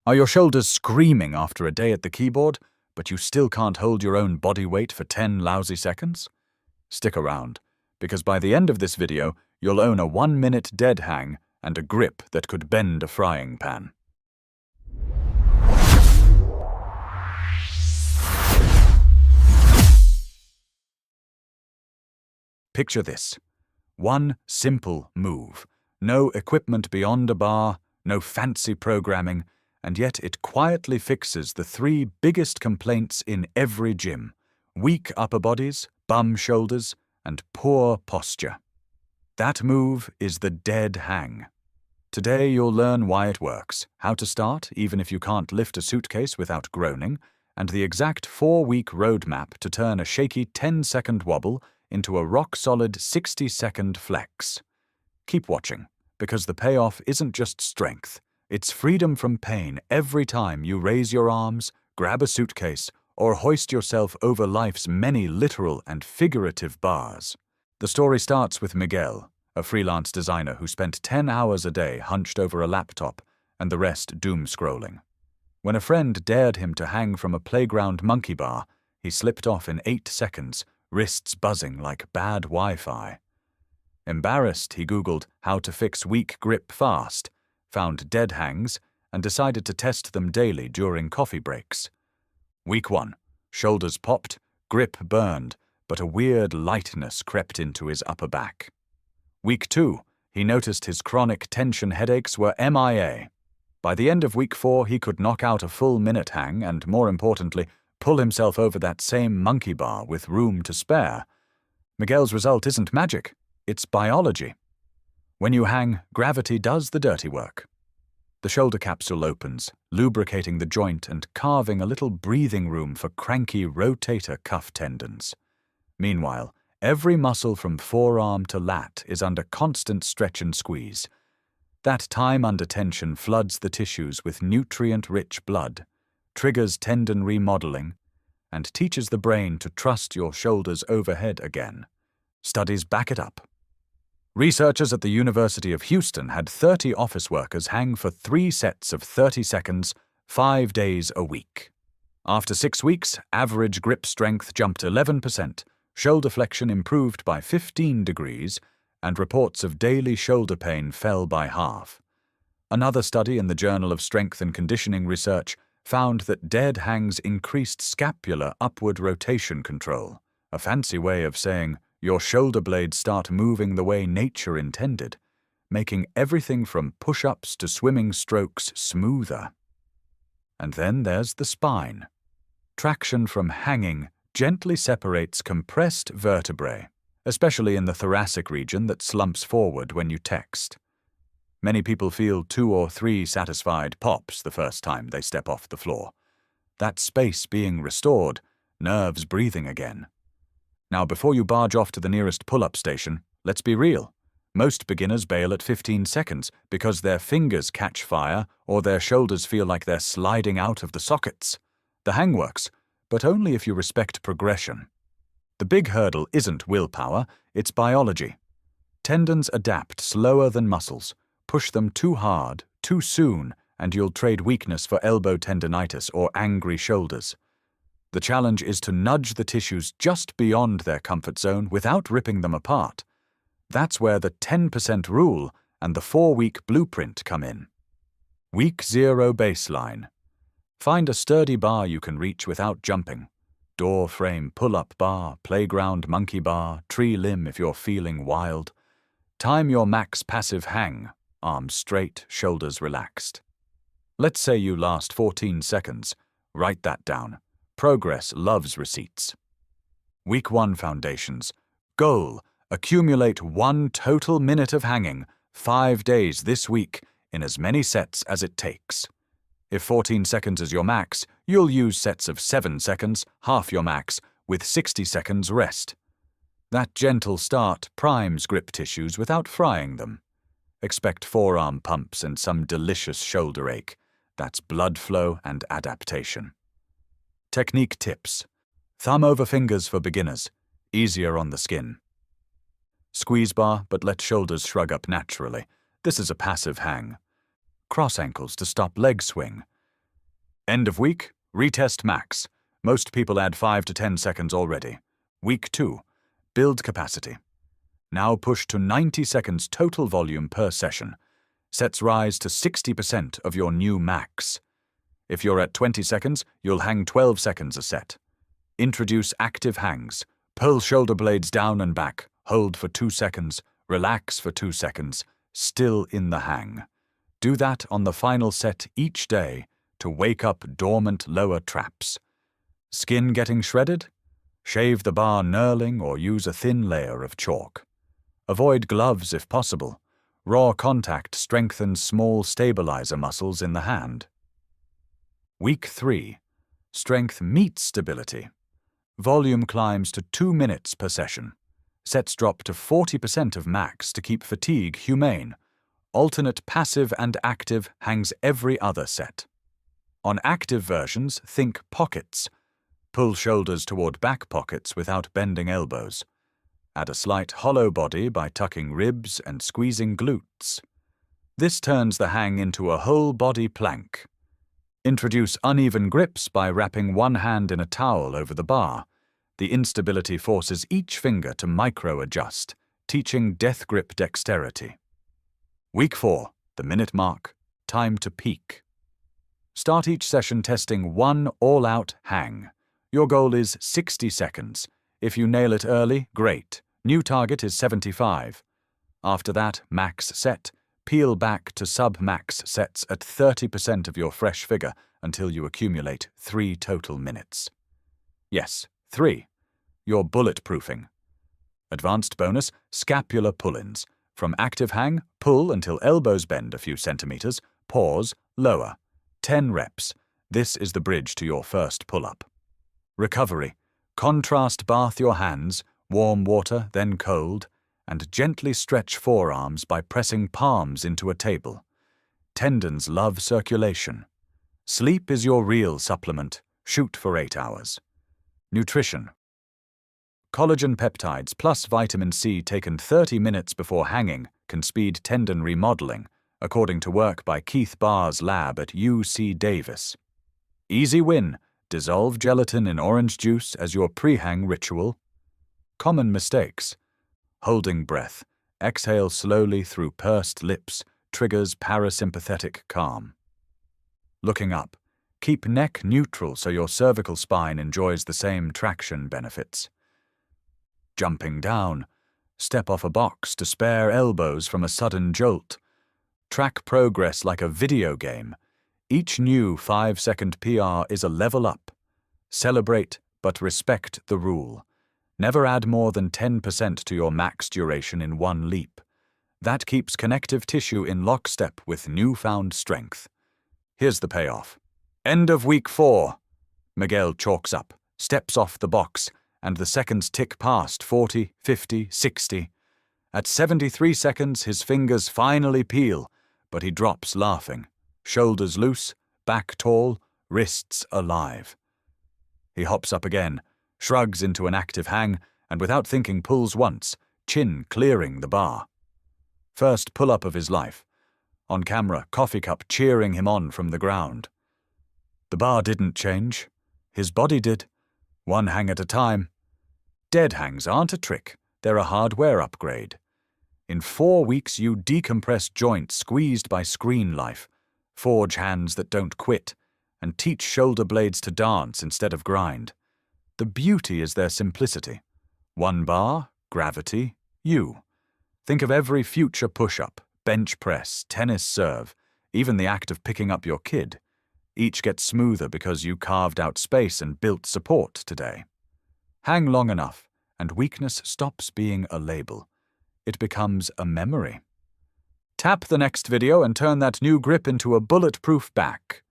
Are your shoulders screaming after a day at the keyboard, but you still can't hold your own body weight for 10 lousy seconds? Stick around, because by the end of this video, you'll own a 1-minute dead hang and a grip that could bend a frying pan. Picture this. One simple move. No equipment beyond a bar, no fancy programming, and yet it quietly fixes the 3 biggest complaints in every gym: weak upper bodies, bum shoulders, and poor posture. That move is the dead hang. Today you'll learn why it works, how to start even if you can't lift a suitcase without groaning, and the exact 4-week roadmap to turn a shaky 10-second wobble into a rock-solid 60-second flex. Keep watching, because the payoff isn't just strength, it's freedom from pain every time you raise your arms, grab a suitcase, or hoist yourself over life's many literal and figurative bars. The story starts with Miguel, a freelance designer who spent 10 hours a day hunched over a laptop and the rest doom-scrolling. When a friend dared him to hang from a playground monkey bar, he slipped off in 8 seconds, wrists buzzing like bad Wi-Fi. Embarrassed, he Googled how to fix weak grip fast, found dead hangs, and decided to test them daily during coffee breaks. Week 1. Shoulders popped, grip burned, but a weird lightness crept into his upper back. Week 2. He noticed his chronic tension headaches were MIA. By the end of week 4, he could knock out a full minute hang and, more importantly, pull himself over that same monkey bar with room to spare. Miguel's result isn't magic, it's biology. When you hang, gravity does the dirty work. The shoulder capsule opens, lubricating the joint and carving a little breathing room for cranky rotator cuff tendons. Meanwhile, every muscle from forearm to lat is under constant stretch and squeeze. That time under tension floods the tissues with nutrient-rich blood, triggers tendon remodeling, and teaches the brain to trust your shoulders overhead again. Studies back it up. Researchers at the University of Houston had 30 office workers hang for 3 sets of 30 seconds, 5 days a week. After 6 weeks, average grip strength jumped 11%, shoulder flexion improved by 15 degrees, and reports of daily shoulder pain fell by half. Another study in the Journal of Strength and Conditioning Research found that dead hangs increased scapular upward rotation control, a fancy way of saying your shoulder blades start moving the way nature intended, making everything from push-ups to swimming strokes smoother. And then there's the spine. Traction from hanging gently separates compressed vertebrae, especially in the thoracic region that slumps forward when you text. Many people feel 2 or 3 satisfied pops the first time they step off the floor. That space being restored, nerves breathing again. Now, before you barge off to the nearest pull-up station, let's be real. Most beginners bail at 15 seconds because their fingers catch fire or their shoulders feel like they're sliding out of the sockets. The hang works, but only if you respect progression. The big hurdle isn't willpower, it's biology. Tendons adapt slower than muscles. Push them too hard, too soon, and you'll trade weakness for elbow tendinitis or angry shoulders. The challenge is to nudge the tissues just beyond their comfort zone without ripping them apart. That's where the 10% rule and the 4-week blueprint come in. Week 0 baseline. Find a sturdy bar you can reach without jumping. Door frame pull-up bar, playground monkey bar, tree limb if you're feeling wild. Time your max passive hang, arms straight, shoulders relaxed. Let's say you last 14 seconds. Write that down. Progress loves receipts. Week 1 foundations. Goal: accumulate 1 total minute of hanging, 5 days this week, in as many sets as it takes. If 14 seconds is your max, you'll use sets of 7 seconds, half your max, with 60 seconds rest. That gentle start primes grip tissues without frying them. Expect forearm pumps and some delicious shoulder ache. That's blood flow and adaptation. Technique tips. Thumb over fingers for beginners, easier on the skin. Squeeze bar, but let shoulders shrug up naturally. This is a passive hang. Cross ankles to stop leg swing. End of week, retest max. Most people add 5 to 10 seconds already. Week 2, build capacity. Now push to 90 seconds total volume per session. Sets rise to 60% of your new max. If you're at 20 seconds, you'll hang 12 seconds a set. Introduce active hangs. Pull shoulder blades down and back, hold for 2 seconds, relax for 2 seconds, still in the hang. Do that on the final set each day to wake up dormant lower traps. Skin getting shredded? Shave the bar knurling or use a thin layer of chalk. Avoid gloves if possible. Raw contact strengthens small stabilizer muscles in the hand. Week 3. Strength meets stability. Volume climbs to 2 minutes per session. Sets drop to 40% of max to keep fatigue humane. Alternate passive and active hangs every other set. On active versions, think pockets. Pull shoulders toward back pockets without bending elbows. Add a slight hollow body by tucking ribs and squeezing glutes. This turns the hang into a whole body plank. Introduce uneven grips by wrapping one hand in a towel over the bar. The instability forces each finger to micro-adjust, teaching death grip dexterity. Week 4, the minute mark, time to peak. Start each session testing one all-out hang. Your goal is 60 seconds. If you nail it early, great. New target is 75. After that, max set. Peel back to sub-max sets at 30% of your fresh figure until you accumulate 3 total minutes. Yes, 3. You're bulletproofing. Advanced bonus, scapular pull-ins. From active hang, pull until elbows bend a few centimeters, pause, lower. 10 reps. This is the bridge to your first pull-up. Recovery. Contrast bath your hands, warm water, then cold, and gently stretch forearms by pressing palms into a table. Tendons love circulation. Sleep is your real supplement. Shoot for 8 hours. Nutrition. Collagen peptides plus vitamin C taken 30 minutes before hanging can speed tendon remodeling, according to work by Keith Barr's lab at UC Davis. Easy win. Dissolve gelatin in orange juice as your pre-hang ritual. Common mistakes. Holding breath. Exhale slowly through pursed lips. Triggers parasympathetic calm. Looking up. Keep neck neutral so your cervical spine enjoys the same traction benefits. Jumping down. Step off a box to spare elbows from a sudden jolt. Track progress like a video game. Each new 5-second PR is a level up. Celebrate, but respect the rule. Never add more than 10% to your max duration in one leap. That keeps connective tissue in lockstep with newfound strength. Here's the payoff. End of week 4. Miguel chalks up, steps off the box, and the seconds tick past 40, 50, 60. At 73 seconds, his fingers finally peel, but he drops laughing. Shoulders loose, back tall, wrists alive. He hops up again, shrugs into an active hang, and without thinking pulls once, chin clearing the bar. First pull-up of his life. On camera, coffee cup cheering him on from the ground. The bar didn't change. His body did. One hang at a time. Dead hangs aren't a trick. They're a hardware upgrade. In 4 weeks, you decompress joints squeezed by screen life, forge hands that don't quit, and teach shoulder blades to dance instead of grind. The beauty is their simplicity. One bar, gravity, you. Think of every future push-up, bench press, tennis serve, even the act of picking up your kid. Each gets smoother because you carved out space and built support today. Hang long enough, and weakness stops being a label. It becomes a memory. Tap the next video and turn that new grip into a bulletproof back.